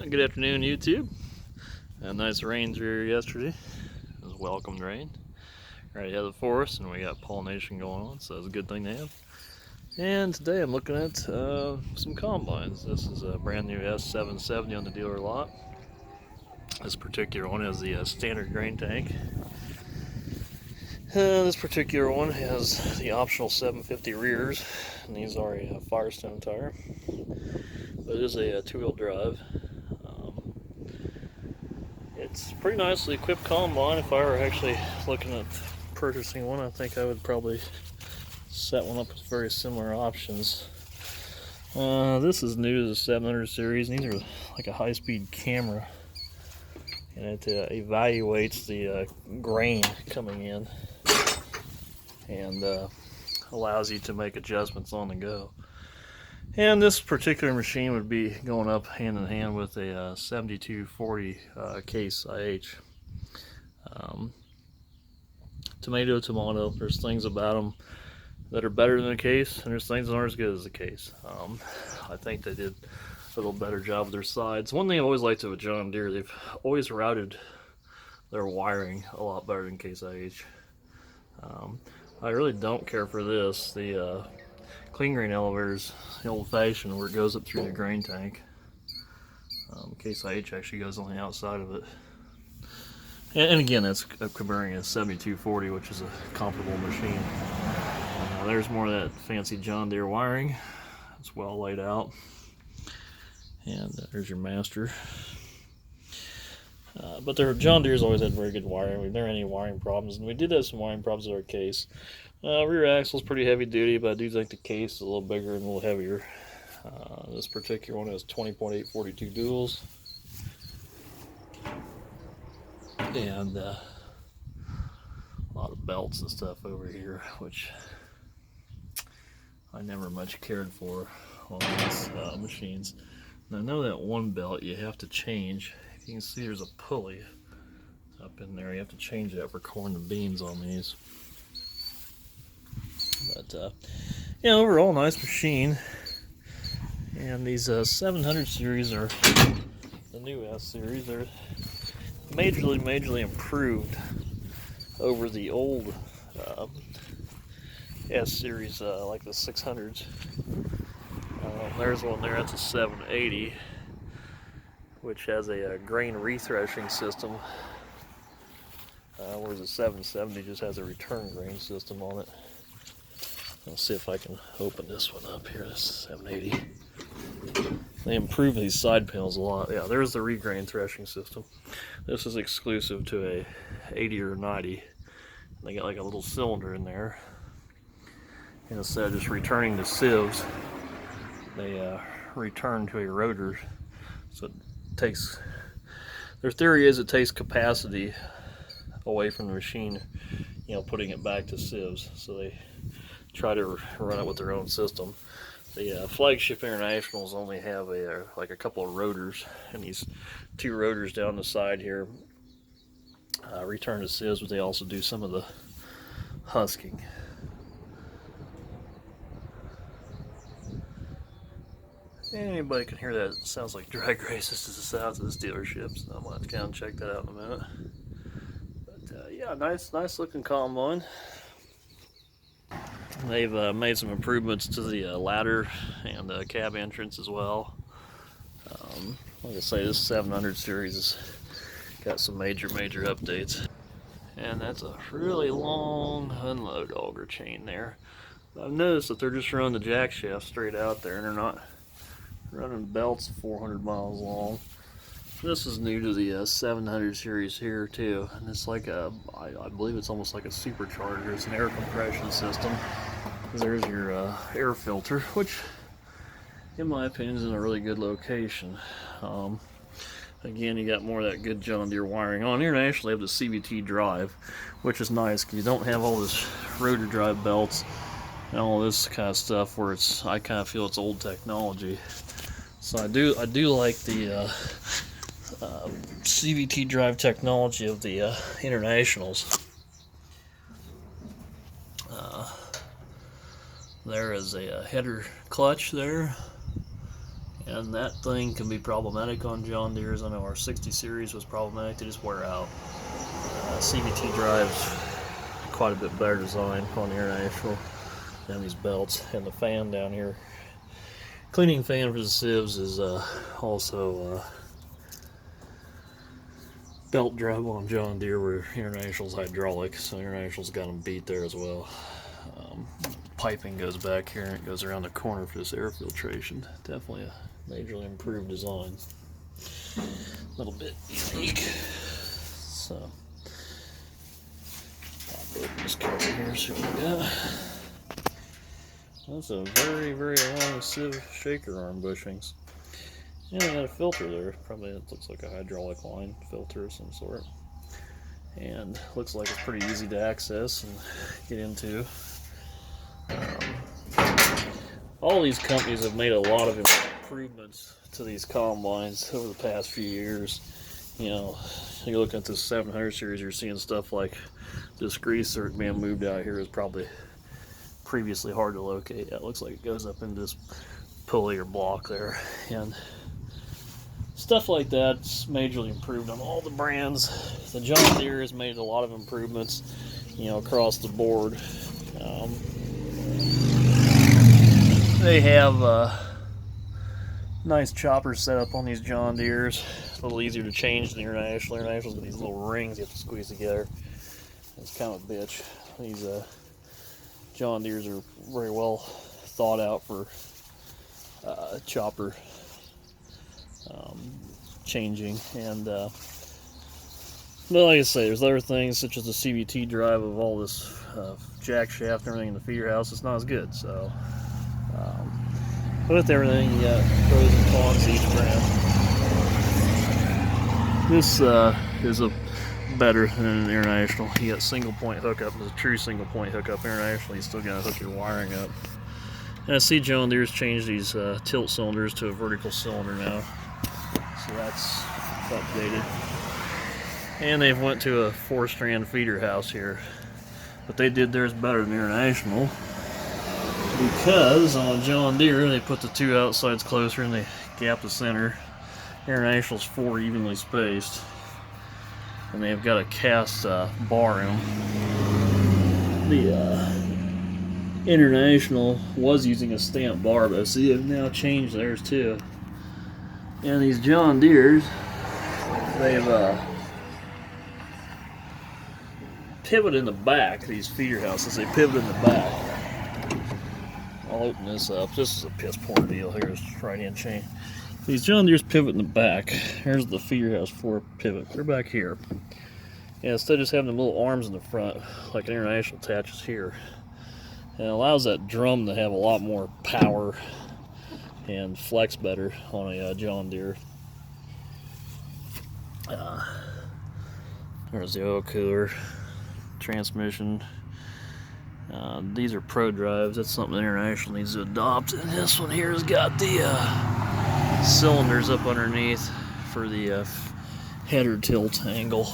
Good afternoon, YouTube. A nice rain here yesterday. It was welcomed rain right ahead of the forest, and we got pollination going on, so it's a good thing to have. And today I'm looking at some combines. This is a brand new S770 on the dealer lot. This particular one has the standard grain tank. This particular one has the optional 750 rears, and these are a Firestone tire. But it is a two-wheel drive. It's a pretty nicely equipped combine. If I were actually looking at purchasing one, I think I would probably set one up with very similar options. This is new to the 700 series, and these are like a high-speed camera, and it evaluates the grain coming in and allows you to make adjustments on the go. And this particular machine would be going up hand in hand with a 7240 case IH. Tomato. There's things about them that are better than the case, and there's things that aren't as good as the case. I think they did a little better job with their sides. One thing I've always liked with John Deere, they've always routed their wiring a lot better than case IH. I really don't care for this. The clean grain elevators, the old-fashioned, where it goes up through the grain tank. Case IH actually goes on the outside of it. And again, that's comparing a 7240, which is a comparable machine. There's more of that fancy John Deere wiring. It's well laid out. And there's your master. But John Deere's always had very good wiring. We've never had any wiring problems, and we did have some wiring problems with our case. Rear axle's pretty heavy duty, but I do think the case is a little bigger and a little heavier. This particular one has 20.842 duals. And a lot of belts and stuff over here, which I never much cared for on these machines. And I know that one belt you have to change. You can see there's a pulley up in there. You have to change that for corn and beans on these. But yeah, overall nice machine. And these 700 series are the new S series. They're majorly improved over the old S series, like the 600s. There's one there. That's a 780. Which has a grain rethreshing system, whereas the 770 just has a return grain system on it. Let's see if I can open this one up here, this 780. They improve these side panels a lot. Yeah, there's the regrain threshing system. This is exclusive to a 80 or 90. They got like a little cylinder in there. And instead of just returning to sieves, they return to a rotor. So it takes, their theory is it takes capacity away from the machine, putting it back to sieves. So they try to run it with their own system. The flagship Internationals only have like a couple of rotors, and these two rotors down the side here return to sieves, but they also do some of the husking. Anybody can hear that. It sounds like drag races to the south of this dealership, so I'm going to have to kind of check that out in a minute. But yeah, nice looking combine. They've made some improvements to the ladder and cab entrance as well. Like I say, this 700 series has got some major updates. And that's a really long unload auger chain there. I've noticed that they're just running the jack shaft straight out there, and they're not running belts 400 miles long. This is new to the 700 series here too, and it's like I believe it's almost like a supercharger. It's an air compression system. There's your air filter, which in my opinion is in a really good location. Again, you got more of that good John Deere wiring on. Internationally, they have the CVT drive, which is nice because you don't have all this rotor drive belts and all this kind of stuff where I kind of feel it's old technology. So I do like the CVT drive technology of the Internationals. There is a header clutch there, And that thing can be problematic on John Deere's. I know our 60 series was problematic, they just wear out. CVT drives quite a bit better design on the International than these belts. And the fan down here, cleaning fan for the sieves, is also belt drive on John Deere, where International's hydraulic, so International's got them beat there as well. Piping goes back here and it goes around the corner for this air filtration. Definitely a majorly improved design. A little bit unique. So, pop open this cover here, see what we got. That's a very, very long sieve shaker arm bushings. And I got a filter there. Probably it looks like a hydraulic line filter of some sort. And looks like it's pretty easy to access and get into. All these companies have made a lot of improvements to these combines over the past few years. You know, you look at this 700 series, you're seeing stuff like this grease that being moved out here is probably previously hard to locate. It looks like it goes up into this pulley or block there, and stuff like that's majorly improved on all the brands. The John Deere has made a lot of improvements, you know, across the board. They have nice choppers set up on these John Deeres. A little easier to change than the International. International's got these little rings you have to squeeze together. It's kind of a bitch. These John Deeres are very well thought out for chopper changing. And but like I say, there's other things such as the CVT drive of all this jack shaft and everything in the feeder house. It's not as good. So with everything, you got pros and cons to each brand. This is a better than an International. You got single point hookup. It's a true single point hookup. International, you still got to hook your wiring up. And I see John Deere's changed these tilt cylinders to a vertical cylinder now, so that's updated. And they've went to a 4-strand feeder house here, but they did theirs better than International, because on John Deere they put the two outsides closer and they gap the center. International's 4 evenly spaced, and they've got a cast bar in them. The International was using a stamped bar, but see, they've now changed theirs too. And these John Deere's, they've pivot in the back. These feeder houses, they pivot in the back. I'll open this up. This is a piss poor deal here. It's right hand chain. These John Deere's pivot in the back. Here's the feeder house 4 pivot. They're back here. And instead of just having the little arms in the front, like an International attaches here, and it allows that drum to have a lot more power and flex better on a John Deere. There's the oil cooler, transmission. These are pro drives. That's something International needs to adopt. And this one here has got the cylinders up underneath for the header tilt angle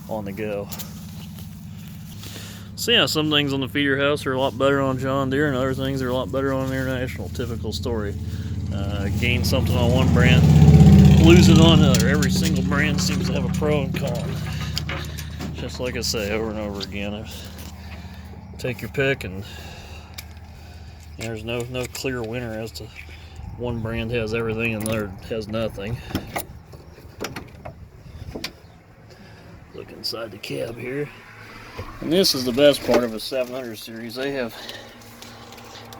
on the go. So yeah, some things on the feeder house are a lot better on John Deere, and other things are a lot better on International. Typical story. Gain something on one brand, lose it on another. Every single brand seems to have a pro and con. Just like I say over and over again. Take your pick, and there's no clear winner as to one brand has everything and another has nothing. Look inside the cab here. And this is the best part of a 700 series. They have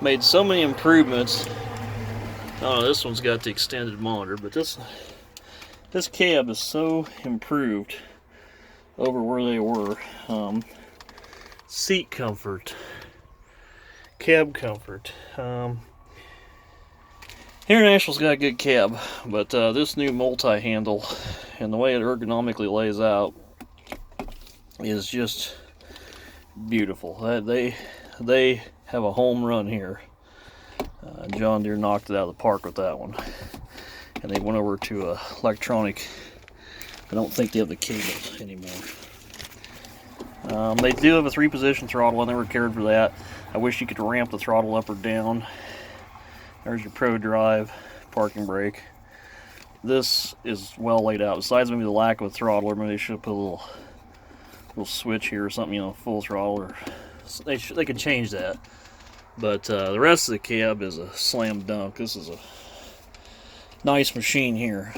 made so many improvements. Oh, this one's got the extended monitor, but this cab is so improved over where they were. Seat comfort, cab comfort. International's got a good cab, but this new multi-handle and the way it ergonomically lays out is just beautiful. They have a home run here. John Deere knocked it out of the park with that one, and they went over to electronic. I don't think they have the cables anymore. They do have a 3-position throttle. I never cared for that. I wish you could ramp the throttle up or down. There's your Pro Drive, parking brake. This is well laid out. Besides maybe the lack of a throttler, maybe they should put a little switch here or something, you know, full throttle, or they could change that. But the rest of the cab is a slam dunk. This is a nice machine here.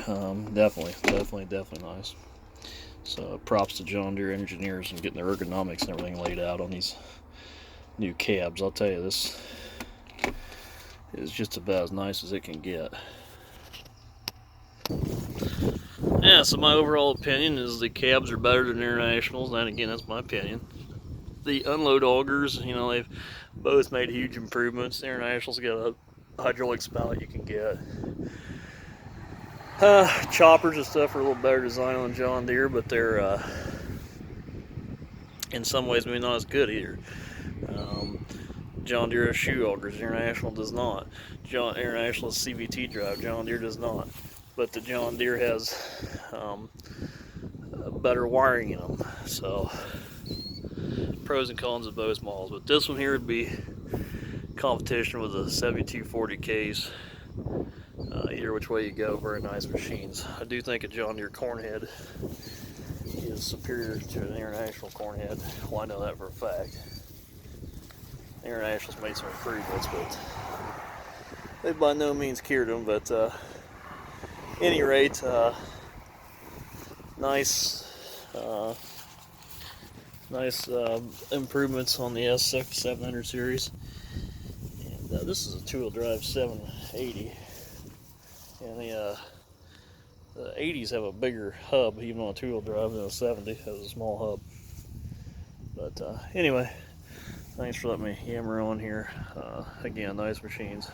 Definitely nice. So props to John Deere engineers and getting the ergonomics and everything laid out on these new cabs. I'll tell you, this is just about as nice as it can get. Yeah, so my overall opinion is the cabs are better than Internationals, and again, that's my opinion. The unload augers, you know, they've both made huge improvements. The International's got a hydraulic spout you can get. Choppers and stuff are a little better design on John Deere, but they're in some ways maybe not as good either. John Deere has shoe augers, International does not. International has CVT drive, John Deere does not. But the John Deere has better wiring in them. So pros and cons of both models. But this one here would be competition with the 7240Ks. Either which way you go, very nice machines. I do think a John Deere cornhead is superior to an International cornhead. Well, I know that for a fact. The International's made some improvements, but they by no means cured them. But any rate, nice improvements on the S770 series. And this is a two-wheel drive 780, and the 80s have a bigger hub, even on a two-wheel drive, than a 70 has a small hub. But anyway, thanks for letting me yammer on here. Again, nice machines.